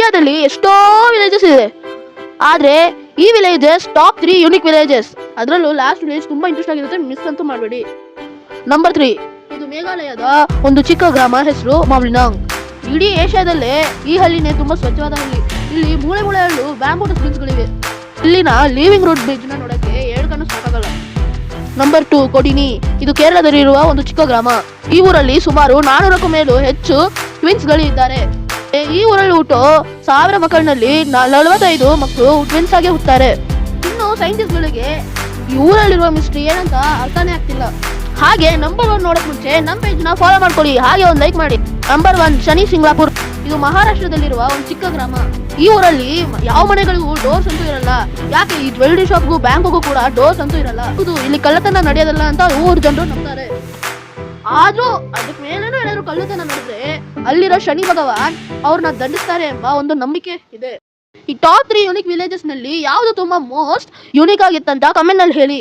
ಇಂಡಿಯಾದಲ್ಲಿ ಎಷ್ಟೋ ವಿಲೇಜಸ್ ಇದೆ, ಆದ್ರೆ ಈ ವಿಲೇಜಸ್ ಟಾಪ್ 3 ಯೂನಿಕ್ ವಿಲೇಜಸ್. ಅದರಲ್ಲೂ ಲಾಸ್ಟ್ ವಿಲೇಜ್ ತುಂಬಾ ಇಂಟ್ರೆಸ್ಟ್ ಆಗಿರುತ್ತೆ, ಮಿಸ್ ಅಂತೂ ಮಾಡಬೇಡಿ. ನಂಬರ್ 3, ಇದು ಮೇಘಾಲಯದ ಒಂದು ಚಿಕ್ಕ ಗ್ರಾಮ, ಹೆಸರು ಮಾವ್ಲಿನಾಂಗ್. ಇಡೀ ಏಷ್ಯಾದಲ್ಲೇ ಈ ಹಳ್ಳಿನೇ ತುಂಬಾ ಸ್ವಚ್ಛವಾದ ಹಳ್ಳಿ. ಇಲ್ಲಿ ಮೂಳೆ ಮೂಳೆಯಲ್ಲೂ ಬ್ಯಾಂಬೂ ಡಸ್ಟ್ಬಿನ್ಸ್ಗಳಿವೆ. ಇಲ್ಲಿನ ಲೀವಿಂಗ್ ರೂಟ್ ಬ್ರಿಡ್ಜ್ ನ ನೋಡಕ್ಕೆ 2 ಕಣ್ಣು ಸಾಕಾಗಲ್ಲ. ನಂಬರ್ 2, ಕೊಡಿನಿ. ಇದು ಕೇರಳದಲ್ಲಿರುವ ಒಂದು ಚಿಕ್ಕ ಗ್ರಾಮ. ಈ ಊರಲ್ಲಿ ಸುಮಾರು 400ಕ್ಕೂ ಮೇಲೂ ಹೆಚ್ಚು ಟ್ವಿನ್ಸ್ ಗಳು ಇದ್ದಾರೆ. ಈ ಊರಲ್ಲಿ ಹುಟ್ಟೋ 1000 ಮಕ್ಕಳಿನಲ್ಲಿ 45 ಮಕ್ಕಳು ಟ್ವಿನ್ಸ್ ಆಗಿ ಹುಟ್ಟುತ್ತಾರೆ. ಇನ್ನು ಸೈಂಟಿಸ್ಟ್ ಗಳಿಗೆ ಈ ಊರಲ್ಲಿರುವ ಮಿಸ್ಟ್ರಿ ಏನಂತ ಅರ್ಥನೇ ಆಗ್ತಿಲ್ಲ. ಹಾಗೆ ನಂಬರ್ 1 ನೋಡಕ್ ಮುಂಚೆ ನಮ್ಮ ಪೇಜ್ ನ ಫಾಲೋ ಮಾಡ್ಕೊಳ್ಳಿ, ಹಾಗೆ ಒಂದು ಲೈಕ್ ಮಾಡಿ. ನಂಬರ್ 1, ಶನಿ ಸಿಂಗ್ಲಾಪುರ್. ಇದು ಮಹಾರಾಷ್ಟ್ರದಲ್ಲಿರುವ ಒಂದು ಚಿಕ್ಕ ಗ್ರಾಮ. ಈ ಊರಲ್ಲಿ ಯಾವ ಮನೆಗಳಿಗೂ ಡೋರ್ಸ್ ಅಂತೂ ಇರಲ್ಲ. ಯಾಕೆ ಈ ಜ್ಯುವೆಲರಿ ಶಾಪ್ಗೂ ಬ್ಯಾಂಕ್ಗೂ ಕೂಡ ಡೋರ್ಸ್ ಅಂತೂ ಇರಲ್ಲ. ಇದು ಇಲ್ಲಿ ಕಳ್ಳತನ ನಡೆಯೋದಲ್ಲ ಅಂತ ಊರ್ ಜನರು ನಂಬ್ತಾರೆ. ಆದ್ರೂ ಅದಕ್ಕೆ ಮೇಲೇನೂ ಏನಾದ್ರು ಕಳ್ಳತನ ನಡೆದ್ರೆ ಅಲ್ಲಿರೋ ಶನಿ ಭಗವಾನ್ ಅವ್ರನ್ನ ದಂಡಿಸ್ತಾರೆ ಎಂಬ ಒಂದು ನಂಬಿಕೆ ಇದೆ. ಈ ಟಾಪ್ 3 ಯೂನಿಕ್ ವಿಲೇಜಸ್ ನಲ್ಲಿ ಯಾವ್ದು ತುಂಬಾ ಮೋಸ್ಟ್ ಯೂನಿಕ್ ಆಗಿತ್ತಂತ ಕಮೆಂಟ್ ನಲ್ಲಿ ಹೇಳಿ.